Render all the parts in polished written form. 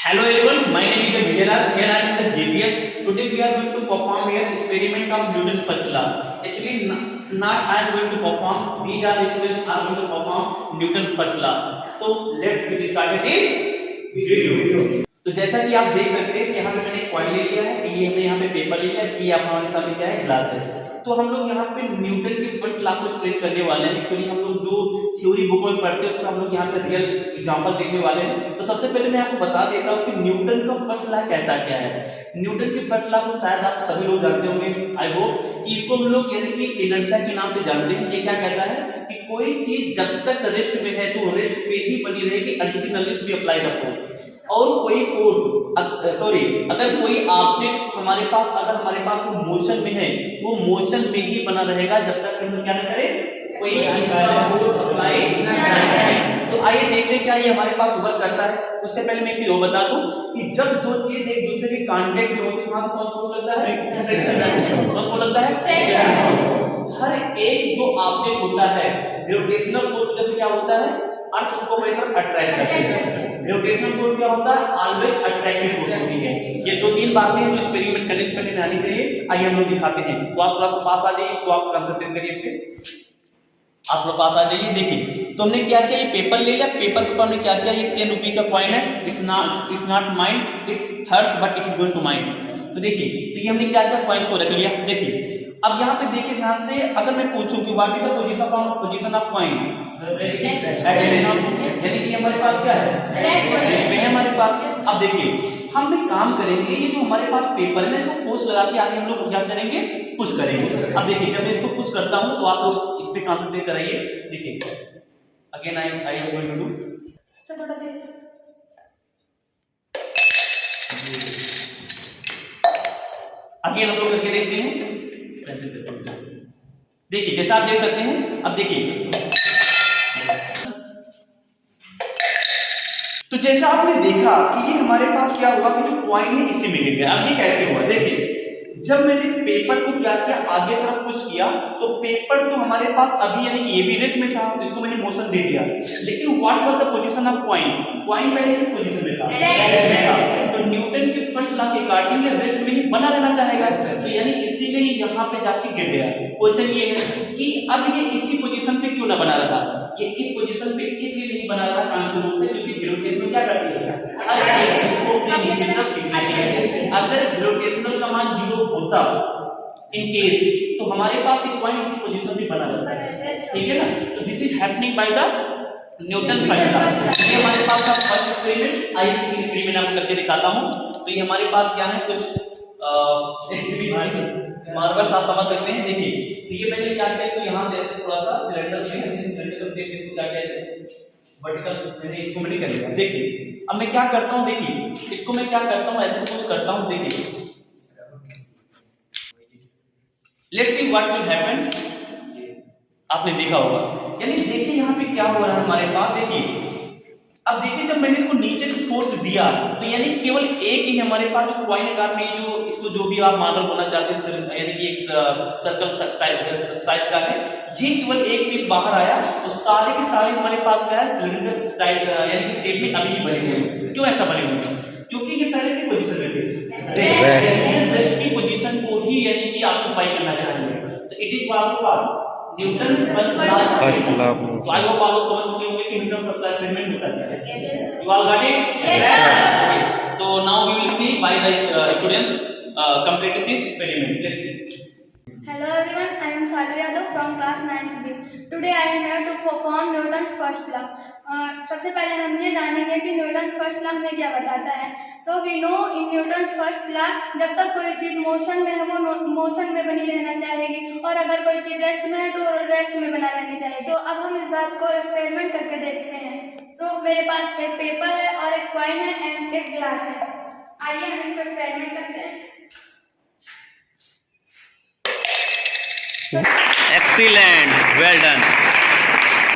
Hello everyone, my name is Vijayaraj. Here I am in the JPS. Today we are going to perform here experiment of Newton's first law. Actually, not I am going to perform. These are students are going to perform Newton's first law. So let's get started this video. तो जैसा कि आप देख सकते हैं यहाँ पे मैंने एक कॉइन ले लिया है, ये हमने यहाँ पे पेपर ले लिया है, ये हमारे सामने क्या है, ग्लास है। तो हम लोग यहाँ पे न्यूटन की फर्स्ट लॉ को एक्सप्लेन करने वाले हैं। एक्चुअली हम लोग जो थ्योरी बुक में पढ़ते हैं उसका हम लोग यहाँ पे रियल एग्जांपल देखने वाले हैं। तो सबसे पहले मैं आपको बता देता हूँ कि न्यूटन का फर्स्ट लॉ कहता क्या है। न्यूटन की फर्स्ट लॉ को शायद आप सभी लोग जानते होंगे, आई होप कि इसको हम लोग यानी कि इनर्शिया के नाम से जानते हैं। ये क्या कहता है कि कोई चीज जब तक रेस्ट में है तो रेस्ट पे ही बनी रहेगी until unless we apply the force. और कोई फोर्स अगर कोई ऑब्जेक्ट हमारे पास वो मोशन में है तो वो मोशन में ही बना रहेगा जब तक हम क्या ना करें, कोई फोर्स अप्लाई ना करें। तो आइए देखते हैं क्या ये हमारे पास वर्क करता है। उससे पहले मैं एक चीज और बता दूं कि जब दो चीज एक दूसरे के कांटेक्ट में होती है वहां से कौन सा फोर्स लगता है, फ्रिक्शन। कौन सा लगता है, फ्रिक्शन। हर एक जो ऑब्जेक्ट होता है ग्रेविटेशनल फोर्स जैसे क्या होता है, अर्थ उसको अपनी तरफ अट्रैक्ट करती है। ग्रेविटेशनल फोर्स क्या होता है, ऑलवेज अट्रैक्टिव फोर्स होती है। ये दो तीन बातें हैं जो एक्सपेरिमेंट करने से पहले में आनी चाहिए। आइए हम लोग दिखाते हैं। तो आप थोड़ा सा पास आ जाइए, इसको आप कंसंट्रेट करिए इस पे, आप लोग पास आ जाइए। देखिए तो हमने क्या किया, ये पेपर ले लिया, पेपर के ऊपर हमने क्या किया, ये 10 रुपीज का कॉइन है, it's not mine, it's hers but it is going to mine. तो देखिए तो ये हमने क्या किया, कॉइन्स को रख लिया। देखिए अब यहाँ पे देखिए ध्यान से, अगर मैं पूछूं कि what is the position of coin, यानी कि हमारे पास क्या है, रेस्ट में है हमारे पास। अब देखिए हम एक काम करेंगे, ये जो हमारे पास पेपर है ना, इसको फोर्स लगा के आगे हम लोग क्या करेंगे, पुश करेंगे। अब देखिए जब मैं इसको पुश करता हूं तो आप लोग इस पे कंसंट्रेट कराइए। देखिए again I am going to do sir थोड़ा तेज। अगेन हम लोग करके देखते हैं। देखिए जैसा आप देख सकते हैं, अब देखिए तो जैसा आपने देखा कि ये हमारे पास क्या हुआ कि जो कॉइन है इसी में गिर गया। अब ये कैसे हुआ, देखिए जब मैंने इस पेपर को क्या किया, आगे तरफ पुश किया तो पेपर तो हमारे पास अभी यानी कि ये भी रेस्ट में था, तो इसको मैंने मोशन दे दिया। लेकिन what was the position of coin, coin पहले किस पोजीशन में था, रेस्ट में था। तो न्यूटन के फर्स्ट लॉ के अकॉर्डिंग ये रेस्ट में ही बना रहना चाहेगा, तो यानी इसीलिए यहाँ पे जाके गिर गया। क्वेश्चन ये है कि अब ये इसी पोजीशन पे क्यों ना बना रहा, ये इस पोजीशन पे इसलिए नहीं बना रहा ट्रांसफर रूप से, क्योंकि ग्रेविटेशन क्या करती है, अगर ग्रेविटेशनल का मान 0 होता इन केस तो हमारे पास एक पॉइंट इसी पोजीशन पे बना रहता है, ठीक है ना। तो this is happening by the Newton first law. ये हमारे पास का फर्स्ट एक्सपेरिमेंट, आईसी एक्सपेरिमेंट आपको करके दिखाता हूं। तो ये हमारे पास क्या है, कुछ मार्बल्स आप समझ सकते हैं। देखिए तो ये मैंने क्या किया, इसको यहां से ऐसे थोड़ा सा सिलेंडर शेप इसको क्या किया, ऐसे वर्टिकल मैंने इसको मैंने कर लिया। देखिए अब मैं क्या करता हूं, देखिए इसको मैं क्या करता हूं, ऐसे कुछ करता हूं। देखिए let's see what will happen, आपने देखा होगा। यानी देखिए यहाँ पे क्या हो रहा है हमारे पास। देखिए अब देखिए जब मैंने इसको नीचे से फोर्स दिया तो यानी केवल एक ही हमारे पास जो कॉइन आकार में जो इसको जो भी आप मार्बल बोलना चाहते हैं, यानी कि एक सर्कल साइज का है, ये केवल एक पीस बाहर आया तो सारे के सारे हमारे पास क्या है, सिलेंडर टाइप यानी कि शेप में अभी बने हुए। क्यों ऐसा बने हुए, क्योंकि ये पहले की पोजीशन में थे, रेस्ट की पोजीशन को ही यानी कि ऑक्यूपाई करना चाहिए। तो it is also Newton first law. तो आई होप आप लोग समझ चुके होंगे कि न्यूटन फर्स्ट लॉ एक्सपेरिमेंट होता है। You all got it? Yes sir. तो now we will see by the students completed this experiment. Let's see. Hello everyone, I am Shalu Yadav from class 9th B. Today I am here to perform Newton's first law. सबसे पहले हम ये जानेंगे कि Newton first law हमें क्या बताता है। So we know in Newton first law जब तक कोई चीज़ मोशन में है वो मोशन में बनी रहना चाहेगी, और अगर कोई चीज़ रेस्ट में है तो रेस्ट में बना रहनी चाहिए। तो अब हम इस बात को एक्सपेरिमेंट करके देखते हैं। तो मेरे पास एक पेपर है और एक कॉइन है एंड एक ग्लास है। आइए हम इसको एक्सपेरिमेंट करते हैं। Excellent, well done.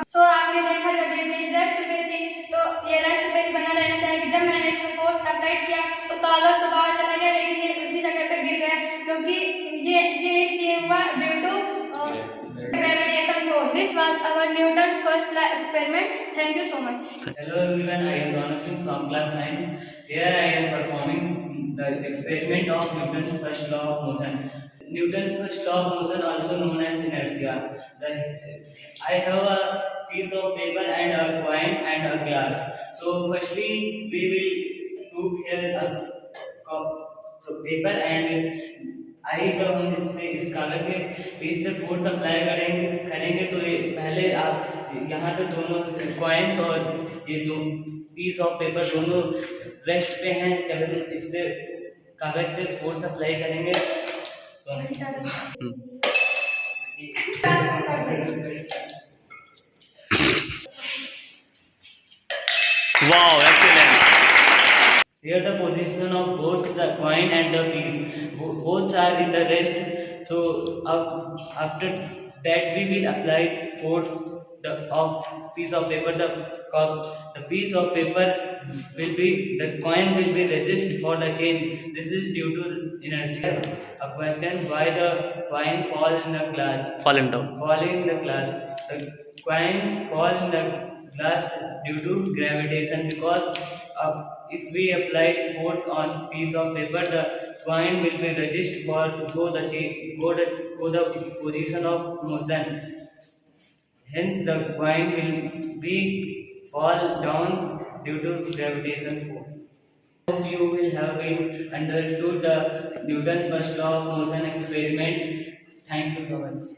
सो आपने देखा जब ये चीज रेस्ट पे थी तो ये रेस्ट पे ही बना रहना चाहिए। जब मैंने इसको फोर्स अप्लाई किया तो कागज तो बाहर चला गया, लेकिन ये उसी जगह पे गिर गया, क्योंकि ये इसलिए हुआ due to gravitation force. This was our Newton's first law experiment. Thank you so much. Hello everyone, I am Ronak Singh from class 9. Here I experiment of Newton's first law of motion. Newton's first law of motion, also known as inertia. I have a piece of paper and a coin and a glass. So, firstly, we will took here a paper and I जब हम इस कागज के piece पे force apply करेंगे तो ये पहले आप यहाँ पे दोनों कॉइन्स और ये दो पीस ऑफ पेपर दोनों रेस्ट पे हैं। जब हम इस पे कागज पे फोर्स अप्लाई करेंगे तो Wow, excellent. here the position of both the coin and the piece, both are in the rest. So after that we will apply force of piece of paper. The piece of paper will be, the coin will be resist for the change. This is due to inertia. A question: why the coin fall in the glass? Fallen down. Fall in the glass. The coin fall in the glass due to gravitation, because if we apply force on piece of paper, the coin will be resist for to go the position of motion. Hence, the coin will be fall down due to gravitation force. Hope you will have been understood the Newton's first law of motion experiment. Thank you so much.